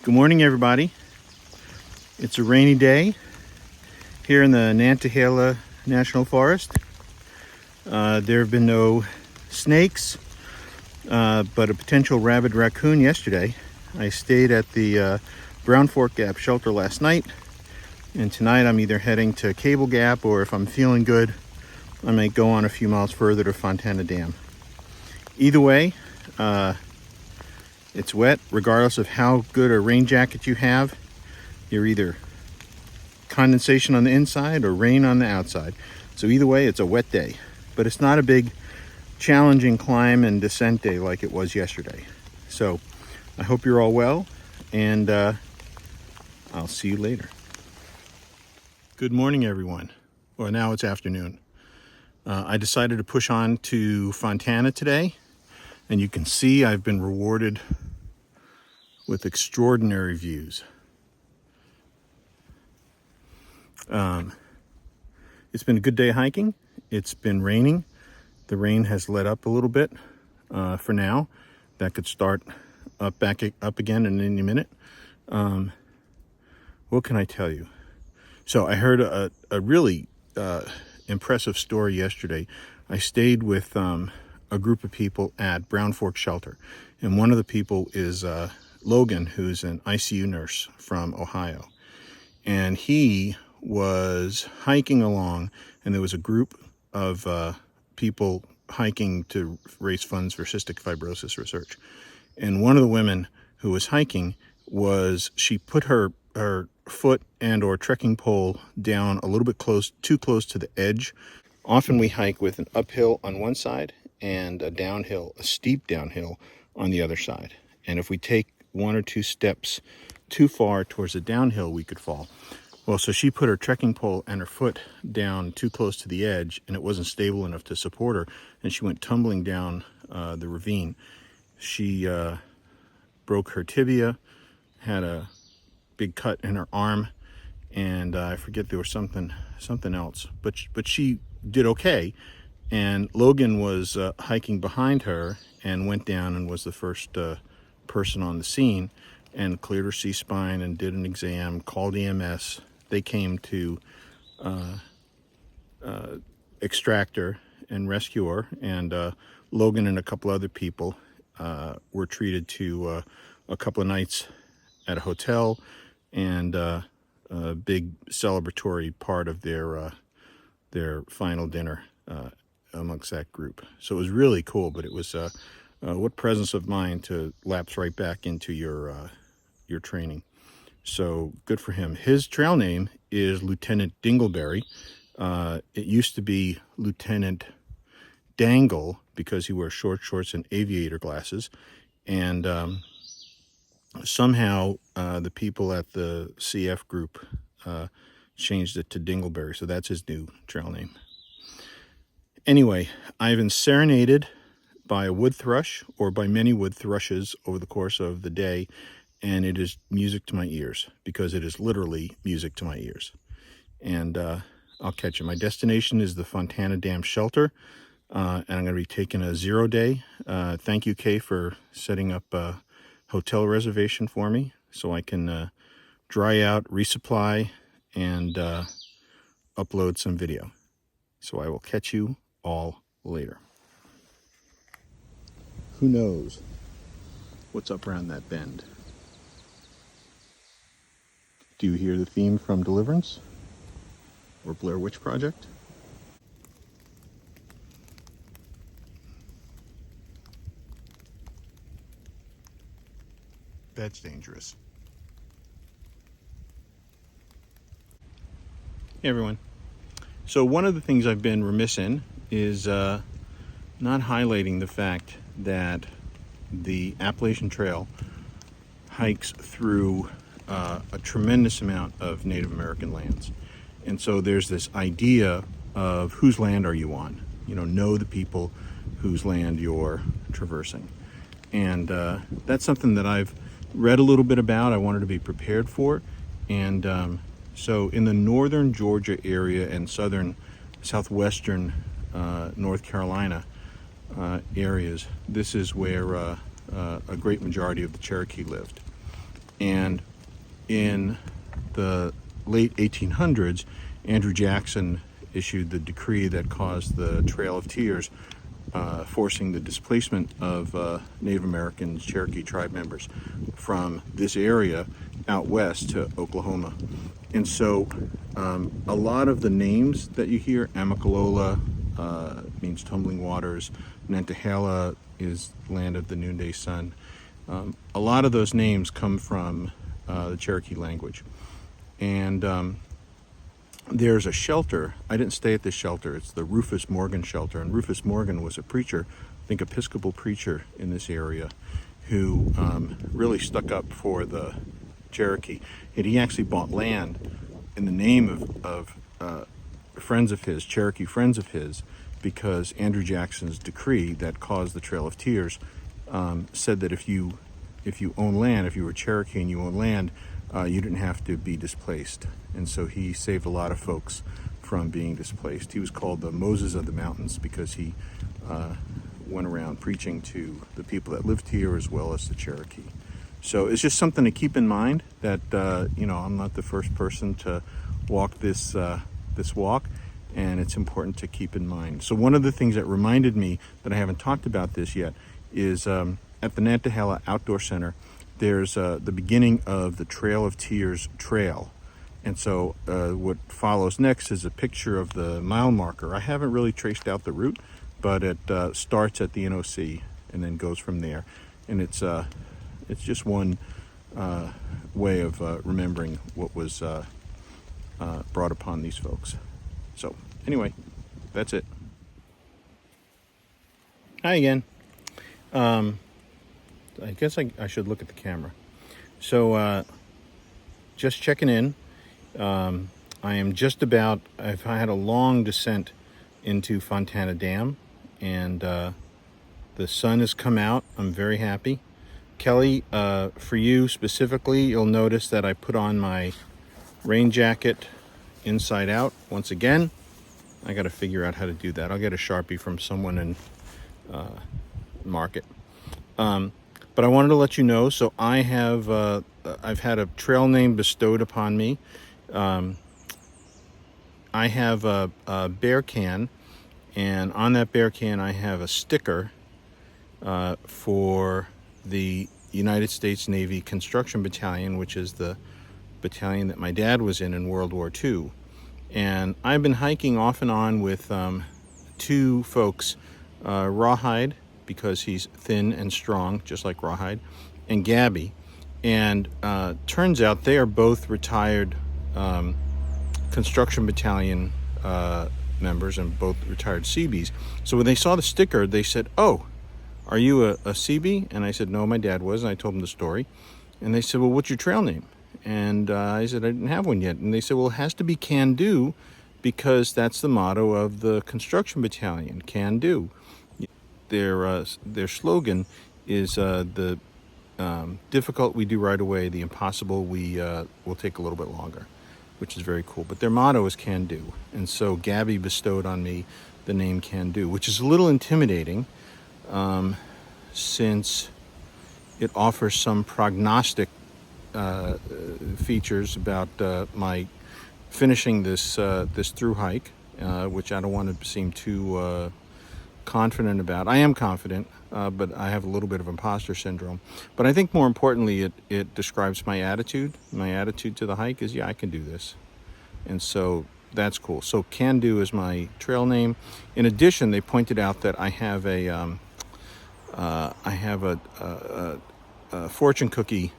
Good morning, everybody. It's a rainy day here in the Nantahala National Forest. There have been no snakes, but a potential rabid raccoon yesterday. I stayed at the Brown Fork Gap shelter last night, and tonight I'm either heading to Cable Gap, or if I'm feeling good, I might go on a few miles further to Fontana Dam. Either way, it's wet. Regardless of how good a rain jacket you have, you're either condensation on the inside or rain on the outside. So either way, it's a wet day. But it's not a big challenging climb and descent day like it was yesterday. So I hope you're all well, and I'll see you later. Good morning, everyone. Well, now it's afternoon. I decided to push on to Fontana today, and you can see I've been rewarded with extraordinary views. It's been a good day hiking. It's been raining. The rain has let up a little bit for now. That could start back up again in any minute. What can I tell you? So I heard a really impressive story yesterday. I stayed with a group of people at Brown Fork Shelter, and one of the people is Logan, who's an ICU nurse from Ohio. And he was hiking along, and there was a group of people hiking to raise funds for cystic fibrosis research. And one of the women who was hiking she put her foot and or trekking pole down a little bit too close to the edge. Often we hike with an uphill on one side and a steep downhill on the other side. And if we take one or two steps too far towards the downhill, we could fall. Well, so she put her trekking pole and her foot down too close to the edge, and it wasn't stable enough to support her, and she went tumbling down the ravine. She broke her tibia, had a big cut in her arm, and I forget, there was something else, but she did okay. And Logan was hiking behind her and went down and was the first person on the scene, and cleared her C-spine and did an exam, called EMS. They came to extract her and rescue her, and Logan and a couple other people were treated to a couple of nights at a hotel, and a big celebratory part of their final dinner amongst that group. So it was really cool, but it was what presence of mind to lapse right back into your training. So good for him. His trail name is Lieutenant Dingleberry. It used to be Lieutenant Dangle because he wears short shorts and aviator glasses. And somehow the people at the CF group changed it to Dingleberry. So that's his new trail name. Anyway, I've been serenaded by a wood thrush, or by many wood thrushes, over the course of the day, and it is music to my ears, because it is literally music to my ears. And I'll catch it. My destination is the Fontana Dam shelter, and I'm going to be taking a 0 day. Thank you, Kay, for setting up a hotel reservation for me so I can dry out, resupply, and upload some video. So I will catch you all later. Who knows what's up around that bend? Do you hear the theme from Deliverance or Blair Witch Project? That's dangerous. Hey everyone. So one of the things I've been remiss in is not highlighting the fact that the Appalachian Trail hikes through a tremendous amount of Native American lands. And so there's this idea of whose land are you on? Know the people whose land you're traversing. And that's something that I've read a little bit about. I wanted to be prepared for. And so in the northern Georgia area and southwestern North Carolina areas, this is where a great majority of the Cherokee lived. And in the late 1800s, Andrew Jackson issued the decree that caused the Trail of Tears, forcing the displacement of Native American Cherokee tribe members from this area out west to Oklahoma. And so a lot of the names that you hear, Amicalola means tumbling waters, Nantahala is land of the noonday sun. A lot of those names come from the Cherokee language. And there's a shelter. I didn't stay at this shelter. It's the Rufus Morgan shelter. And Rufus Morgan was a preacher, I think Episcopal preacher in this area, who really stuck up for the Cherokee. And he actually bought land in the name of friends of his, Cherokee friends of his, because Andrew Jackson's decree that caused the Trail of Tears said that if you own land, if you were Cherokee and you own land, you didn't have to be displaced. And so he saved a lot of folks from being displaced. He was called the Moses of the Mountains because he went around preaching to the people that lived here as well as the Cherokee. So it's just something to keep in mind that, I'm not the first person to walk this walk, and it's important to keep in mind. So one of the things that reminded me that I haven't talked about this yet is at the Nantahala Outdoor Center, there's the beginning of the Trail of Tears Trail. And so what follows next is a picture of the mile marker. I haven't really traced out the route, but it starts at the NOC and then goes from there. And it's just one way of remembering what was brought upon these folks. So anyway, that's it. Hi again. I guess I should look at the camera. So just checking in. I am just about, I've had a long descent into Fontana Dam, and the sun has come out. I'm very happy. Kelly, for you specifically, you'll notice that I put on my rain jacket inside out once again. I got to figure out how to do that. I'll get a Sharpie from someone and mark it. But I wanted to let you know, so I have, I've had a trail name bestowed upon me. I have a bear can, and on that bear can I have a sticker for the United States Navy Construction Battalion, which is the battalion that my dad was in World War II. And I've been hiking off and on with two folks, Rawhide, because he's thin and strong, just like Rawhide, and Gabby. And turns out they are both retired construction battalion members and both retired Seabees. So when they saw the sticker, they said, "Oh, are you a Seabee?" And I said, "No, my dad was." And I told them the story. And they said, "Well, what's your trail name?" And I said, "I didn't have one yet." And they said, "Well, it has to be Can Do, because that's the motto of the construction battalion, Can Do." Their slogan is the difficult we do right away, the impossible we will take a little bit longer, which is very cool. But their motto is Can Do. And so Gabby bestowed on me the name Can Do, which is a little intimidating since it offers some prognostic features about my finishing this through hike, which I don't want to seem too confident about. I am confident, but I have a little bit of imposter syndrome. But I think more importantly, it describes my attitude. My attitude to the hike is, yeah, I can do this. And so that's cool. So Can Do is my trail name. In addition, they pointed out that I have a fortune cookie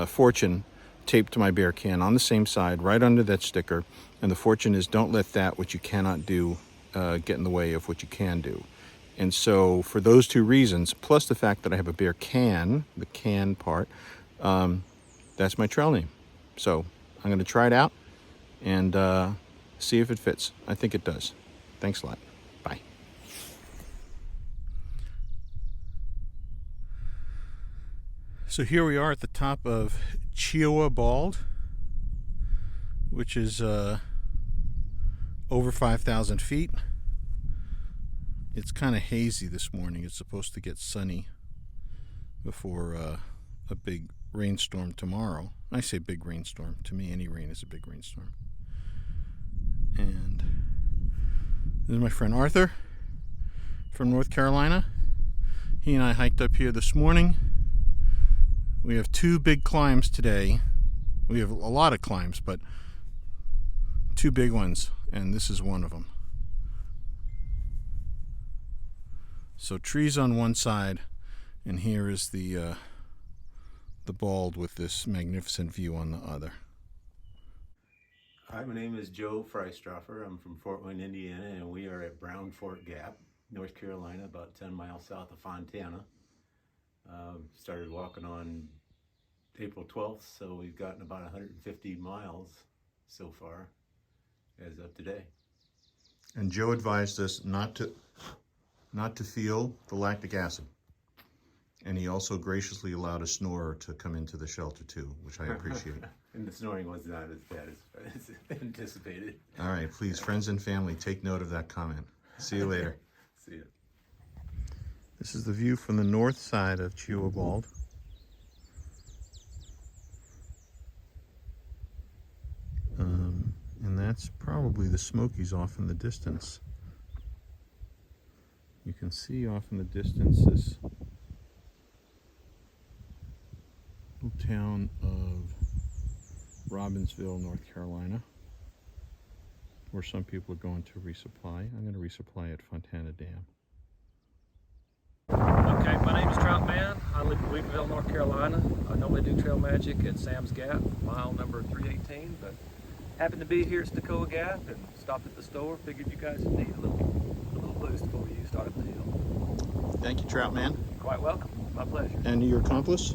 fortune taped to my bear can on the same side, right under that sticker. And the fortune is, don't let that which you cannot do get in the way of what you can do. And so for those two reasons, plus the fact that I have a bear can, the can part, that's my trail name. So I'm going to try it out and see if it fits. I think it does. Thanks a lot. Bye. So here we are at the top of Chihuahua Bald, which is over 5,000 feet. It's kind of hazy this morning. It's supposed to get sunny before a big rainstorm tomorrow. I say big rainstorm. To me, any rain is a big rainstorm. And this is my friend Arthur from North Carolina. He and I hiked up here this morning. We have 2 big climbs today. We have a lot of climbs, but 2 big ones, and this is one of them. So trees on one side, and here is the bald with this magnificent view on the other. Hi, my name is Joe Freistroffer. I'm from Fort Wayne, Indiana, and we are at Brown Fork Gap, North Carolina, about 10 miles south of Fontana. Started walking on April 12th, so we've gotten about 150 miles so far as of today. And Joe advised us not to feel the lactic acid. And he also graciously allowed a snorer to come into the shelter too, which I appreciate. And the snoring was not as bad as anticipated. All right, please, friends and family, take note of that comment. See you later. See ya. This is the view from the north side of Bald. And that's probably the Smokies off in the distance. You can see off in the distance this little town of Robbinsville, North Carolina, where some people are going to resupply. I'm going to resupply at Fontana Dam. Okay, my name is Trout Man. I live in Louisville, North Carolina. I normally do trail magic at Sam's Gap, mile number 318, but happened to be here at Stokoa Gap and stopped at the store. Figured you guys would need a little boost before you start up the hill. Thank you, Trout Man. You're quite welcome. My pleasure. And your accomplice?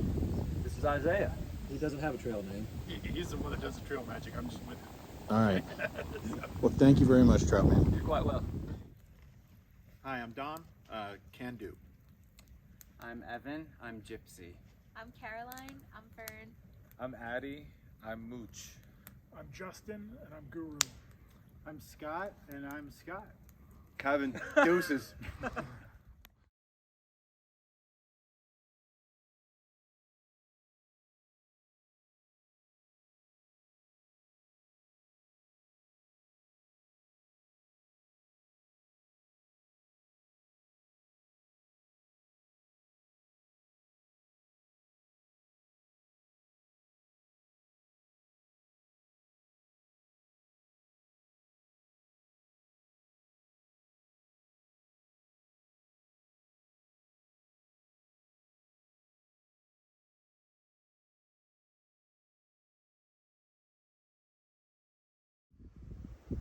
This is Isaiah. He doesn't have a trail name. He's the one that does the trail magic. I'm just with him. All right. Well, thank you very much, Trout Man. You're quite welcome. Hi, I'm Don. Can do. I'm Evan. I'm Gypsy. I'm Caroline. I'm Fern. I'm Addie. I'm Mooch. I'm Justin, and I'm Guru. I'm Scott, and I'm Scott. Kevin. Deuces.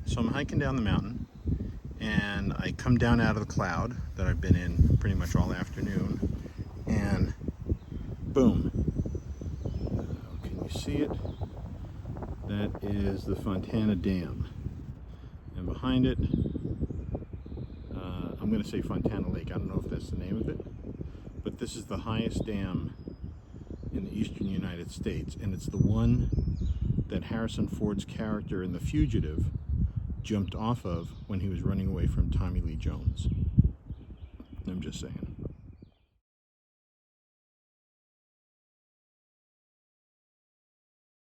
So I'm hiking down the mountain, and I come down out of the cloud that I've been in pretty much all afternoon, and boom. Can you see it? That is the Fontana Dam. And behind it, I'm going to say Fontana Lake. I don't know if that's the name of it, but this is the highest dam in the eastern United States, and it's the one that Harrison Ford's character in The Fugitive jumped off of when he was running away from Tommy Lee Jones. I'm just saying.